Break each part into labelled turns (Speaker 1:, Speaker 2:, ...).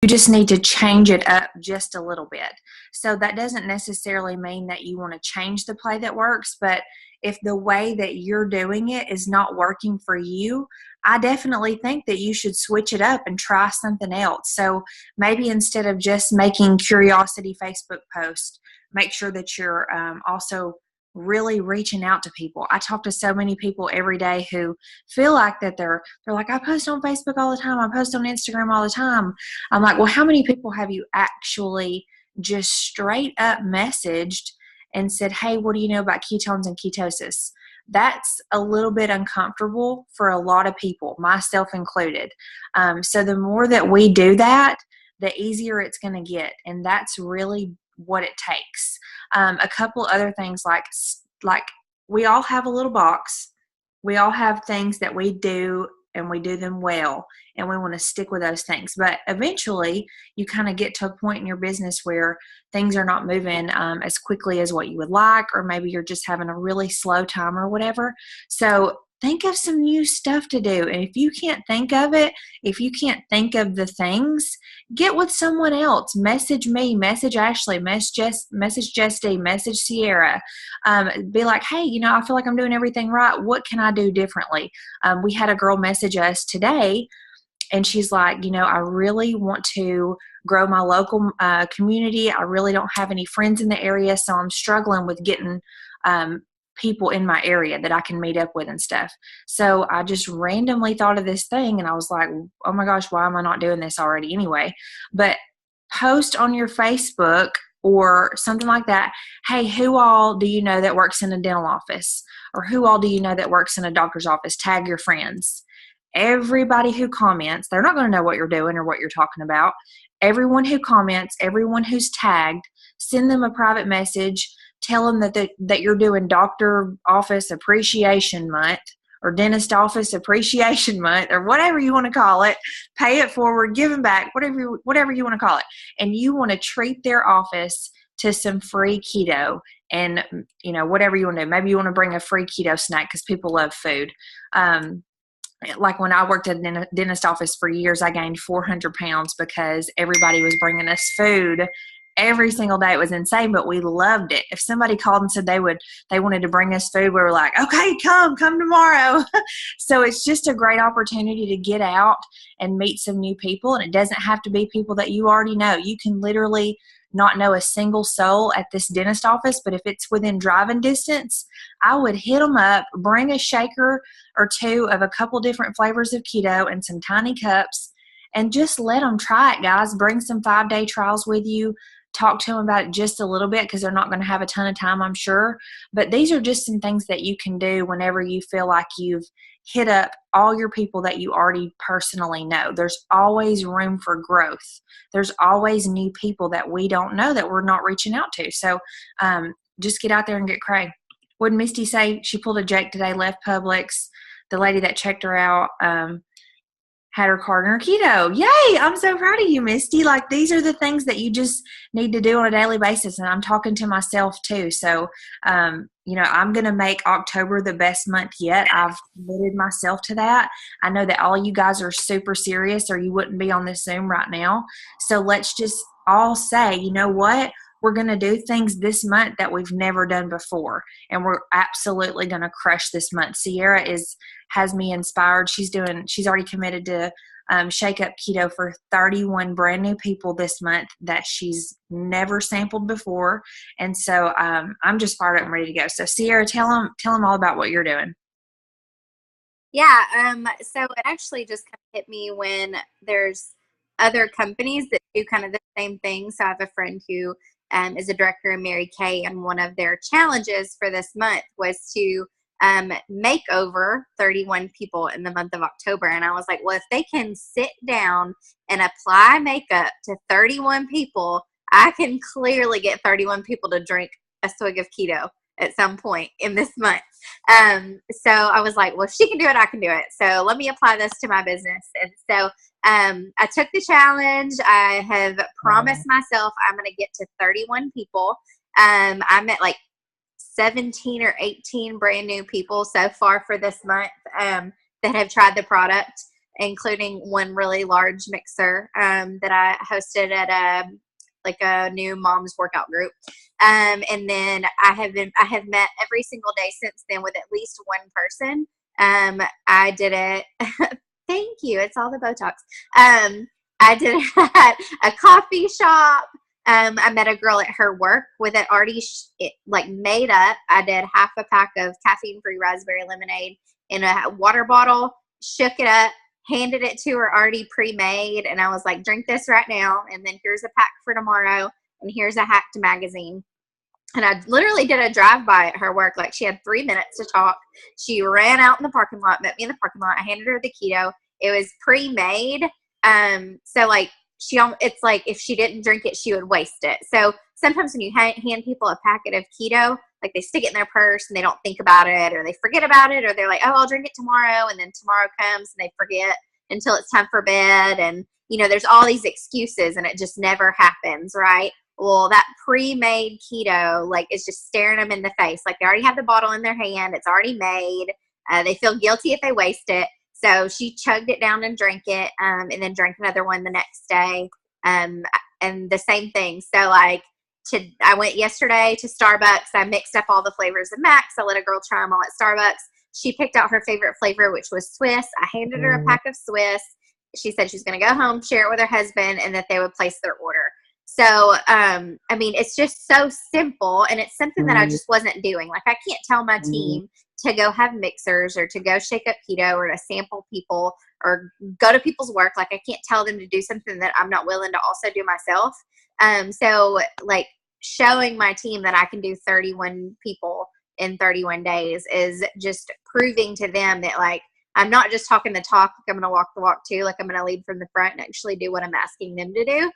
Speaker 1: You just need to change it up just a little bit. So that doesn't necessarily mean that you want to change the play that works, but if the way that you're doing it is not working for you, I definitely think that you should switch it up and try something else. So maybe instead of just making curiosity Facebook posts, make sure that you're also really reaching out to people. I talk to so many people every day who feel like that they're like, I post on Facebook all the time, I post on Instagram all the time. I'm like, well, how many people have you actually just straight up messaged and said, hey, what do you know about ketones and ketosis? That's a little bit uncomfortable for a lot of people, myself included. So the more that we do that, the easier it's going to get. And that's really what it takes. A couple other things like we all have a little box. We all have things that we do and we do them well, and we want to stick with those things. But eventually you kind of get to a point in your business where things are not moving as quickly as what you would like, or maybe you're just having a really slow time or whatever. So think of some new stuff to do. And if you can't think of it, if you can't think of the things, get with someone else. Message me, message Ashley, message Jesty, message Sierra. Be like, hey, I feel like I'm doing everything right. What can I do differently? We had a girl message us today, and she's like, I really want to grow my local community. I really don't have any friends in the area, so I'm struggling with getting people in my area that I can meet up with and stuff. So I just randomly thought of this thing, and I was like, oh my gosh, why am I not doing this already anyway? But post on your Facebook or something like that, hey, who all do you know that works in a dental office? Or who all do you know that works in a doctor's office? Tag your friends. Everybody who comments, they're not going to know what you're doing or what you're talking about. Everyone who comments, everyone who's tagged, send them a private message. Tell them that you're doing Doctor Office Appreciation Month or Dentist Office Appreciation Month or whatever you want to call it. Pay it forward, give them back, whatever you want to call it. And you want to treat their office to some free keto and, whatever you want to do. Maybe you want to bring a free keto snack because people love food. Like when I worked at a dentist office for years, I gained 400 pounds because everybody was bringing us food every single day. It was insane, but we loved it. If somebody called and said they wanted to bring us food, we were like, okay, come tomorrow. So it's just a great opportunity to get out and meet some new people. And it doesn't have to be people that you already know. You can literally not know a single soul at this dentist office, but if it's within driving distance, I would hit them up, bring a shaker or two of a couple different flavors of keto and some tiny cups, and just let them try it, guys. Bring some 5-day trials with you. Talk to them about it just a little bit because they're not going to have a ton of time, I'm sure. But these are just some things that you can do whenever you feel like you've hit up all your people that you already personally know. There's always room for growth. There's always new people that we don't know that we're not reaching out to. So just get out there and get cray. What did Misty say? She pulled a Jake today, left Publix. The lady that checked her out had her card in her keto. Yay! I'm so proud of you, Misty. Like, these are the things that you just need to do on a daily basis. And I'm talking to myself too. So, I'm going to make October the best month yet. I've committed myself to that. I know that all you guys are super serious or you wouldn't be on this Zoom right now. So let's just all say, you know what? We're going to do things this month that we've never done before. And we're absolutely going to crush this month. Sierra has me inspired. She's already committed to Shake Up Keto for 31 brand new people this month that she's never sampled before. And so I'm just fired up and ready to go. So Sierra, tell them all about what you're doing.
Speaker 2: Yeah. So it actually just kind of hit me when there's other companies that do kind of the same thing. So I have a friend who is a director in Mary Kay, and one of their challenges for this month was to make over 31 people in the month of October. And I was like, well, if they can sit down and apply makeup to 31 people, I can clearly get 31 people to drink a swig of keto at some point in this month. So I was like, well, if she can do it, I can do it. So let me apply this to my business. And so I took the challenge. I have promised myself I'm going to get to 31 people. I'm at like 17 or 18 brand new people so far for this month that have tried the product. including one really large mixer that I hosted at a new mom's workout group. And then I have met every single day since then with at least one person. I did it. Thank you. It's all the Botox. I did it at a coffee shop. I met a girl at her work with it already made up. I did half a pack of caffeine-free raspberry lemonade in a water bottle, shook it up, handed it to her already pre-made, and I was like, drink this right now, and then here's a pack for tomorrow, and here's a Hacked magazine. And I literally did a drive-by at her work. Like, she had 3 minutes to talk. She ran out in the parking lot, met me in the parking lot. I handed her the keto. It was pre-made. So like, it's like if she didn't drink it, she would waste it. So sometimes when you hand people a packet of keto, like they stick it in their purse and they don't think about it, or they forget about it, or they're like, oh, I'll drink it tomorrow. And then tomorrow comes and they forget until it's time for bed. And, there's all these excuses and it just never happens, right? Well, that pre-made keto, like, is just staring them in the face. Like, they already have the bottle in their hand. It's already made. They feel guilty if they waste it. So she chugged it down and drank it, and then drank another one the next day, and the same thing. So, like, I went yesterday to Starbucks. I mixed up all the flavors of Max. I let a girl try them all at Starbucks. She picked out her favorite flavor, which was Swiss. I handed her a pack of Swiss. She said she was going to go home, share it with her husband, and that they would place their order. So, it's just so simple, and it's something that I just wasn't doing. Like, I can't tell my team to go have mixers or to go shake up keto or to sample people or go to people's work. Like, I can't tell them to do something that I'm not willing to also do myself. So, like, showing my team that I can do 31 people in 31 days is just proving to them that, like, I'm not just talking the talk, like, I'm going to walk the walk too. Like, I'm going to lead from the front and actually do what I'm asking them to do.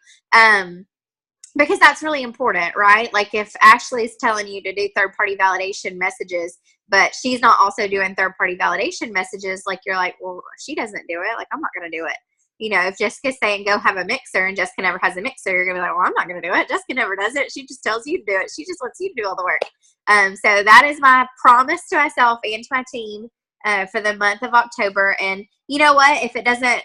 Speaker 2: Because that's really important, right? Like, if Ashley's telling you to do third-party validation messages, but she's not also doing third-party validation messages, like, you're like, well, she doesn't do it. Like, I'm not going to do it. If Jessica's saying go have a mixer and Jessica never has a mixer, you're going to be like, well, I'm not going to do it. Jessica never does it. She just tells you to do it. She just wants you to do all the work. So that is my promise to myself and to my team for the month of October. And you know what? If it doesn't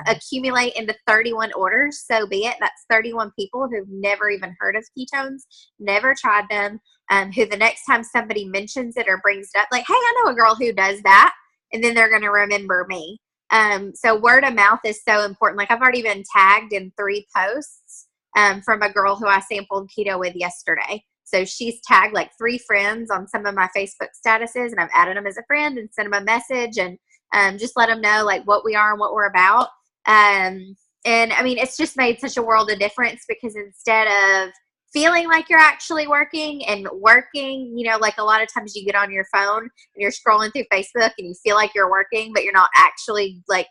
Speaker 2: accumulate into 31 orders, so be it. That's 31 people who've never even heard of ketones, never tried them, who the next time somebody mentions it or brings it up, like, hey, I know a girl who does that, and then they're going to remember me. So word of mouth is so important. Like, I've already been tagged in 3 posts from a girl who I sampled keto with yesterday. So she's tagged like 3 friends on some of my Facebook statuses, and I've added them as a friend and sent them a message and just let them know, like, what we are and what we're about. And it's just made such a world of difference, because instead of feeling like you're actually working and working, like, a lot of times you get on your phone and you're scrolling through Facebook and you feel like you're working, but you're not actually, like,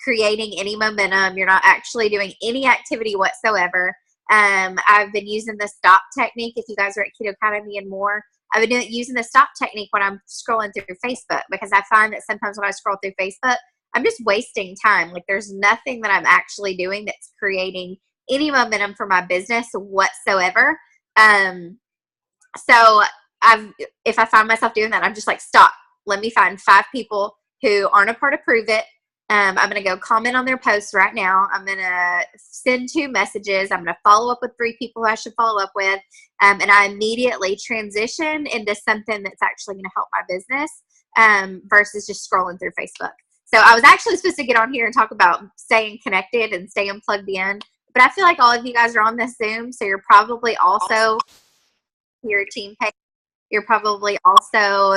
Speaker 2: creating any momentum. You're not actually doing any activity whatsoever. I've been using the stop technique. If you guys are at Keto Academy and more, I've been using the stop technique when I'm scrolling through Facebook, because I find that sometimes when I scroll through Facebook, I'm just wasting time. Like, there's nothing that I'm actually doing that's creating any momentum for my business whatsoever. So if I find myself doing that, I'm just like, stop. Let me find 5 people who aren't a part of Prove It. I'm going to go comment on their posts right now. I'm going to send 2 messages. I'm going to follow up with 3 people who I should follow up with. And I immediately transition into something that's actually going to help my business versus just scrolling through Facebook. So I was actually supposed to get on here and talk about staying connected and staying plugged in. But I feel like all of you guys are on this Zoom, so you're probably also your team page. You're probably also,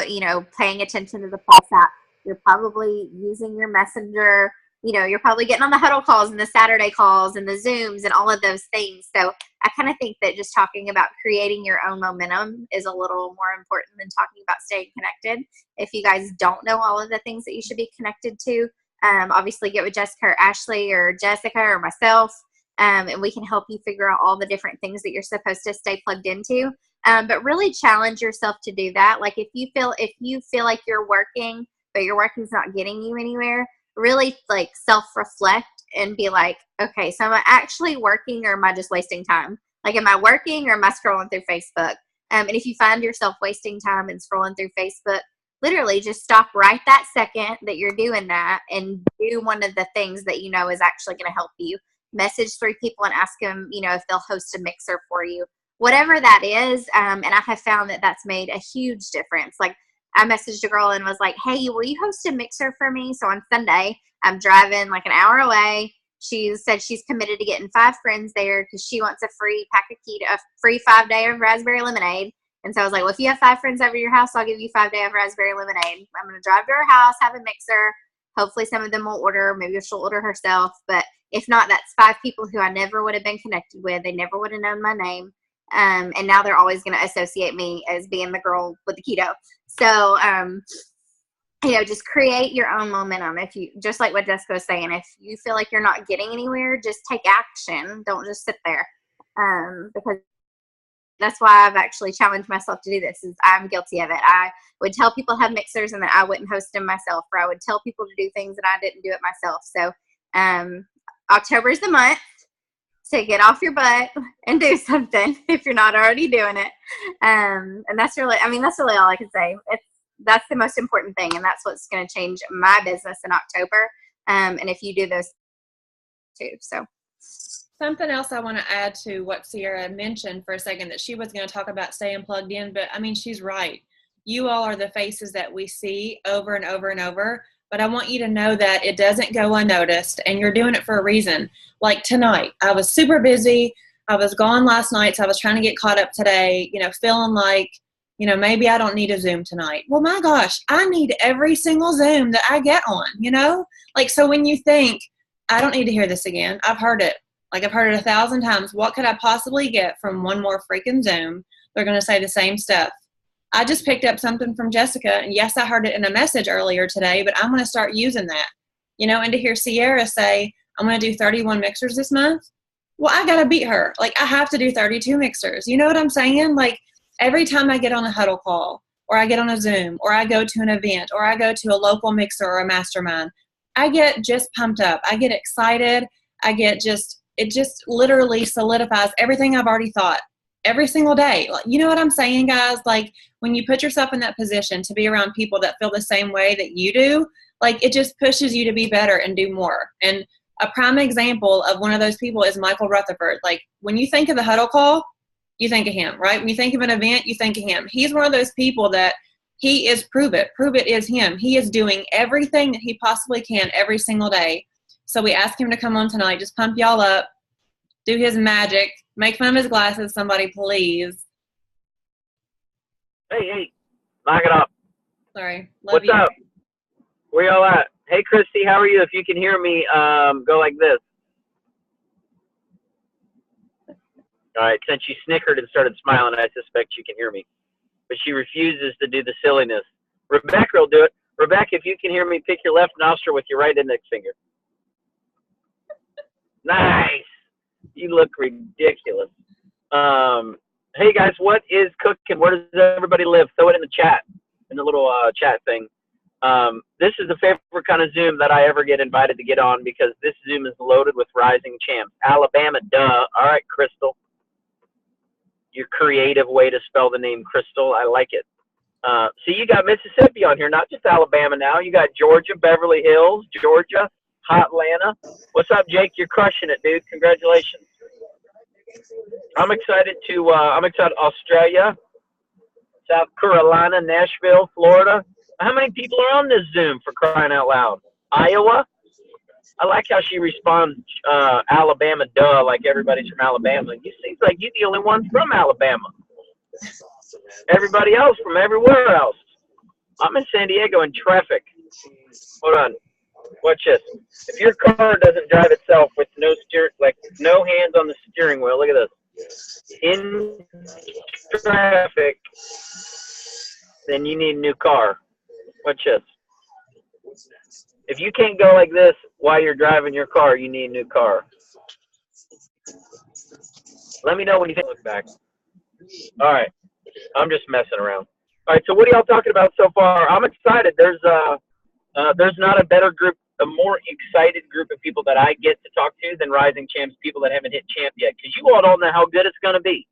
Speaker 2: paying attention to the Pulse app. You're probably using your Messenger. You're probably getting on the huddle calls and the Saturday calls and the Zooms and all of those things. So I kind of think that just talking about creating your own momentum is a little more important than talking about staying connected. If you guys don't know all of the things that you should be connected to, obviously get with Jessica or Ashley or Jessica or myself, and we can help you figure out all the different things that you're supposed to stay plugged into. But really challenge yourself to do that. Like, if you feel like you're working, but your work is not getting you anywhere, really, like, self-reflect and be like, okay, so am I actually working, or am I just wasting time? Like, am I working, or am I scrolling through Facebook? And if you find yourself wasting time and scrolling through Facebook, literally just stop right that second that you're doing that and do one of the things that you know is actually going to help you. Message 3 people and ask them, you know, if they'll host a mixer for you, whatever that is. And I have found that that's made a huge difference. Like, I messaged a girl and was like, hey, will you host a mixer for me? So on Sunday, I'm driving like an hour away. She said she's committed to getting 5 friends there because she wants a free pack of keto, a free 5-day of raspberry lemonade. And so I was like, well, if you have 5 friends over your house, I'll give you 5-day of raspberry lemonade. I'm going to drive to her house, have a mixer. Hopefully some of them will order. Maybe she'll order herself. But if not, that's 5 people who I never would have been connected with. They never would have known my name. And now they're always going to associate me as being the girl with the keto. So, you know, just create your own momentum. If you, just like what Jessica was saying, if you feel like you're not getting anywhere, just take action. Don't just sit there. Because that's why I've actually challenged myself to do this, is I'm guilty of it. I would tell people to have mixers and that I wouldn't host them myself, or I would tell people to do things and I didn't do it myself. So, October is the month to get off your butt and do something if you're not already doing it. And that's really, I mean, that's really all I can say. That's the most important thing, and that's what's going to change my business in October. And if you do those too, so.
Speaker 3: Something else I want to add to what Sierra mentioned for a second, that she was going to talk about staying plugged in, but I mean, she's right. You all are the faces that we see over and over and over, but I want you to know that it doesn't go unnoticed, and you're doing it for a reason. Like tonight, I was super busy. I was gone last night, so I was trying to get caught up today, you know, feeling like, you know, maybe I don't need a Zoom tonight. Well, my gosh, I need every single Zoom that I get on, you know? Like, so when you think, I don't need to hear this again, I've heard it. Like, I've heard it 1,000 times. What could I possibly get from one more freaking Zoom? They're going to say the same stuff. I just picked up something from Jessica, and yes, I heard it in a message earlier today, but I'm going to start using that, you know, and to hear Sierra say, I'm going to do 31 mixers this month. Well, I got to beat her. Like, I have to do 32 mixers. You know what I'm saying? Like, every time I get on a huddle call, or I get on a Zoom, or I go to an event, or I go to a local mixer or a mastermind, I get just pumped up. I get excited. I get just, it just literally solidifies everything I've already thought every single day. Like, you know what I'm saying, guys? Like, when you put yourself in that position to be around people that feel the same way that you do, like, it just pushes you to be better and do more. And a prime example of one of those people is Michael Rutherford. Like, when you think of the huddle call, you think of him, right? When you think of an event, you think of him. He's one of those people that he is Prove It. Prove It is him. He is doing everything that he possibly can every single day. So we asked him to come on tonight, just pump y'all up, do his magic, make fun of his glasses, somebody please.
Speaker 4: Hey, knock it up.
Speaker 3: Sorry.
Speaker 4: What's
Speaker 3: you.
Speaker 4: up? Where y'all at? Hey, Christy, how are you? If you can hear me, go like this. All right, since she snickered and started smiling, I suspect she can hear me. But she refuses to do the silliness. Rebecca will do it. Rebecca, if you can hear me, pick your left nostril with your right index finger. Nice. You look ridiculous. Hey, guys, what is cooking? Where does everybody live? Throw it in the chat, in the little chat thing. This is the favorite kind of Zoom that I ever get invited to get on, because this Zoom is loaded with rising champs. Alabama, duh. All right, Crystal. Your creative way to spell the name Crystal. I like it. So you got Mississippi on here, not just Alabama now. You got Georgia, Beverly Hills, Georgia, Hotlanta. What's up, Jake? You're crushing it, dude. Congratulations. I'm excited Australia, South Carolina, Nashville, Florida. How many people are on this Zoom, for crying out loud? Iowa? I like how she responds, Alabama, duh, like everybody's from Alabama. You seems like you're the only one from Alabama. Everybody else from everywhere else. I'm in San Diego in traffic. Hold on. Watch this. If your car doesn't drive itself with no no hands on the steering wheel, look at this. In traffic, then you need a new car. Watch this. If you can't go like this while you're driving your car, you need a new car. Let me know when you think. Look back. All right. I'm just messing around. All right. So what are y'all talking about so far? I'm excited. There's not a better group, a more excited group of people that I get to talk to than Rising Champs, people that haven't hit champ yet. Because you all don't know how good it's going to be.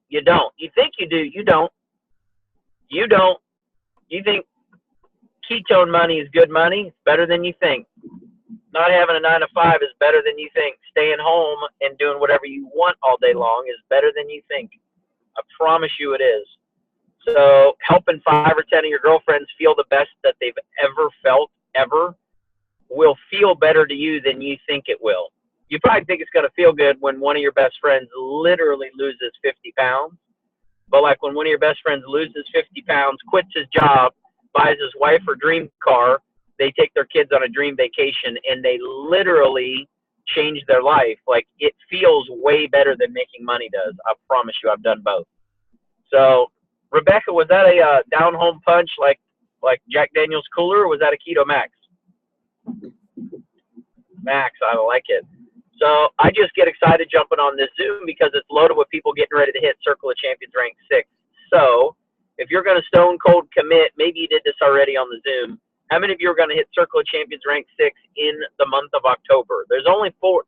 Speaker 4: You don't. You think you do. You don't. You don't. You think ketone money is good money? It's better than you think. Not having a 9 to 5 is better than you think. Staying home and doing whatever you want all day long is better than you think. I promise you it is. So helping 5 or 10 of your girlfriends feel the best that they've ever felt, ever, will feel better to you than you think it will. You probably think it's going to feel good when one of your best friends literally loses 50 pounds. But like when one of your best friends loses 50 pounds, quits his job, buys his wife her dream car, they take their kids on a dream vacation, and they literally change their life. Like, it feels way better than making money does. I promise you, I've done both. So, Rebecca, was that a down home punch like Jack Daniel's Cooler, or was that a Keto Max? Max, I like it. So I just get excited jumping on this Zoom because it's loaded with people getting ready to hit Circle of Champions rank 6. So if you're going to stone cold commit, maybe you did this already on the Zoom. How many of you are going to hit Circle of Champions rank 6 in the month of October? We're only 4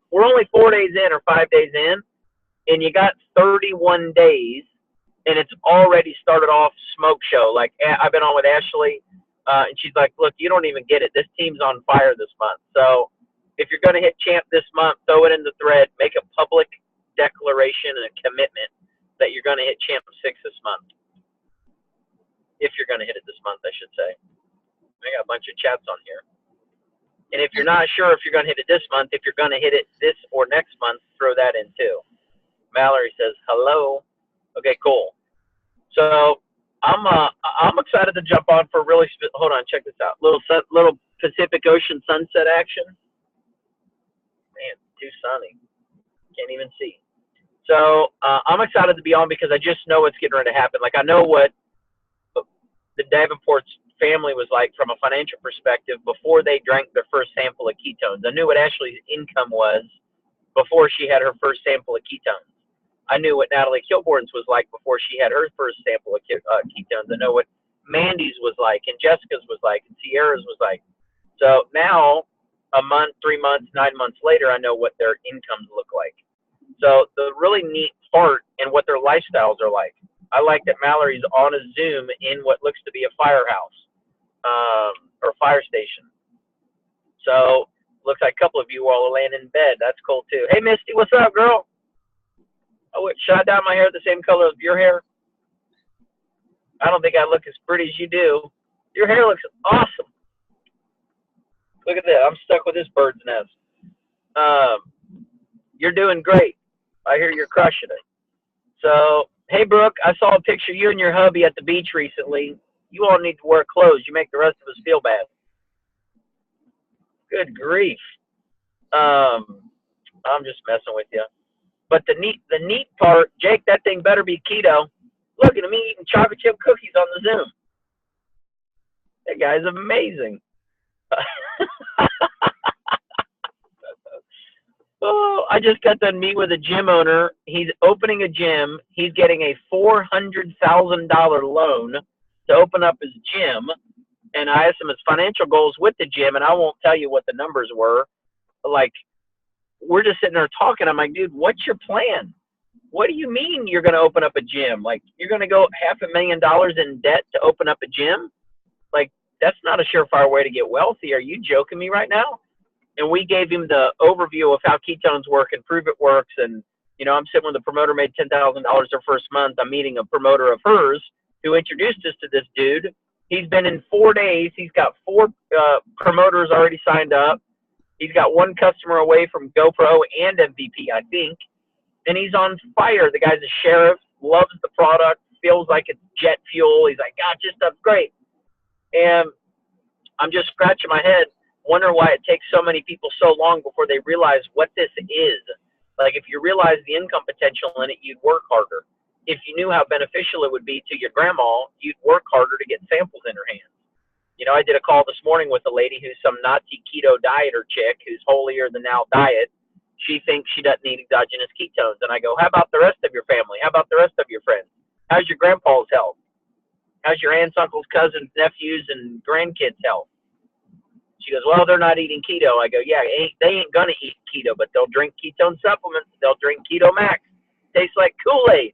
Speaker 4: days in or 5 days in, and you got 31 days, and it's already started off smoke show. Like, I've been on with Ashley, and she's like, look, you don't even get it. This team's on fire this month. So if you're going to hit champ this month, throw it in the thread, make a public declaration and a commitment that you're going to hit champ 6 this month. If you're going to hit it this month, I should say. I got a bunch of chats on here. And if you're not sure if you're going to hit it this month, if you're going to hit it this or next month, throw that in too. Mallory says, hello. Okay, cool. So I'm excited to jump on for really, hold on, check this out. Little Pacific Ocean sunset action. Man, too sunny. Can't even see. So I'm excited to be on because I just know what's getting ready to happen. Like, I know what the Davenport's family was like from a financial perspective before they drank their first sample of ketones. I knew what Ashley's income was before she had her first sample of ketones. I knew what Natalie Kilborn's was like before she had her first sample of ketones. I know what Mandy's was like, and Jessica's was like, and Sierra's was like. So now, a month, 3 months, 9 months later, I know what their incomes look like. So the really neat part and what their lifestyles are like. I like that Mallory's on a Zoom in what looks to be a firehouse. Or fire station. So looks like a couple of you all are laying in bed. That's cool too. Hey Misty, what's up, girl? Oh, wait, should I dye my hair the same color as your hair? I don't think I look as pretty as you do. Your hair looks awesome. Look at that. I'm stuck with this bird's nest. You're doing great. I hear you're crushing it. So, hey Brooke, I saw a picture of you and your hubby at the beach recently. You all need to wear clothes. You make the rest of us feel bad. Good grief. I'm just messing with you. But the neat part, Jake, that thing better be keto. Look at me eating chocolate chip cookies on the Zoom. That guy's amazing. Oh, I just got done meeting with a gym owner. He's opening a gym. He's getting a $400,000 loan to open up his gym, and I asked him his financial goals with the gym, and I won't tell you what the numbers were. Like, we're just sitting there talking. I'm like, dude, what's your plan? What do you mean you're going to open up a gym? Like, you're going to go $500,000 in debt to open up a gym? Like, that's not a surefire way to get wealthy. Are you joking me right now? And we gave him the overview of how ketones work and prove it works. And, you know, I'm sitting with a promoter made $10,000 their first month. I'm meeting a promoter of hers who introduced us to this dude. He's been in 4 days. He's got 4 promoters already signed up. He's got 1 customer away from GoPro and MVP, I think. And he's on fire. The guy's a sheriff, loves the product, feels like it's jet fuel. He's like, God, this stuff's great. And I'm just scratching my head, wondering why it takes so many people so long before they realize what this is. Like, if you realize the income potential in it, you'd work harder. If you knew how beneficial it would be to your grandma, you'd work harder to get samples in her hands. You know, I did a call this morning with a lady who's some Nazi keto dieter chick who's holier than thou diet. She thinks she doesn't need exogenous ketones. And I go, how about the rest of your family? How about the rest of your friends? How's your grandpa's health? How's your aunts, uncles, cousins, nephews, and grandkids' health? She goes, well, they're not eating keto. I go, yeah, they ain't going to eat keto, but they'll drink ketone supplements. They'll drink Keto Max. Tastes like Kool-Aid.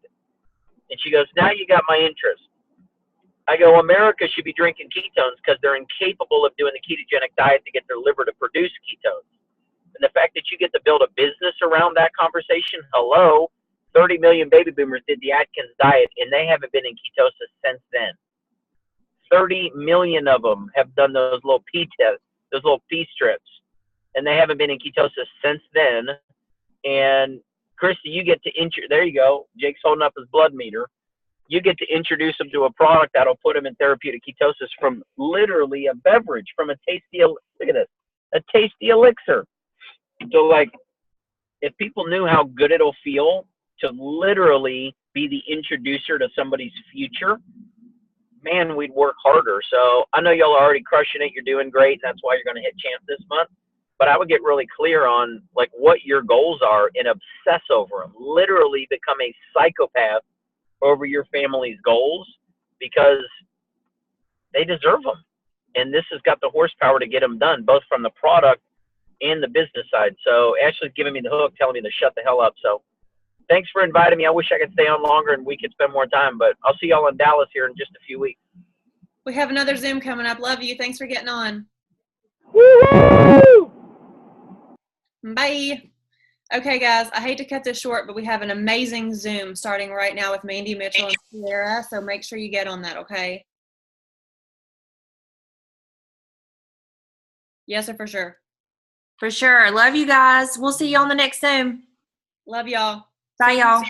Speaker 4: And she goes, now you got my interest. I go, America should be drinking ketones because they're incapable of doing the ketogenic diet to get their liver to produce ketones. And the fact that you get to build a business around that conversation, hello, 30 million baby boomers did the Atkins diet, and they haven't been in ketosis since then. 30 million of them have done those little P tests, those little P strips, and they haven't been in ketosis since then. And Christy, you get to there you go. Jake's holding up his blood meter. You get to introduce them to a product that'll put them in therapeutic ketosis from literally a beverage, from a tasty, look at this, a tasty elixir. So like, if people knew how good it'll feel to literally be the introducer to somebody's future, man, we'd work harder. So I know y'all are already crushing it. You're doing great. And that's why you're going to hit champ this month. But I would get really clear on like what your goals are and obsess over them. Literally become a psychopath over your family's goals because they deserve them. And this has got the horsepower to get them done, both from the product and the business side. So Ashley's giving me the hook, telling me to shut the hell up. So thanks for inviting me. I wish I could stay on longer and we could spend more time, but I'll see y'all in Dallas here in just a few weeks.
Speaker 3: We have another Zoom coming up. Love you. Thanks for getting on.
Speaker 4: Woo-hoo!
Speaker 3: Bye. Okay, guys, I hate to cut this short, but we have an amazing Zoom starting right now with Mandy Mitchell and Sierra, so make sure you get on that, okay? Yes or for sure?
Speaker 1: For sure. Love you guys. We'll see you on the next Zoom.
Speaker 3: Love y'all.
Speaker 1: Bye, y'all.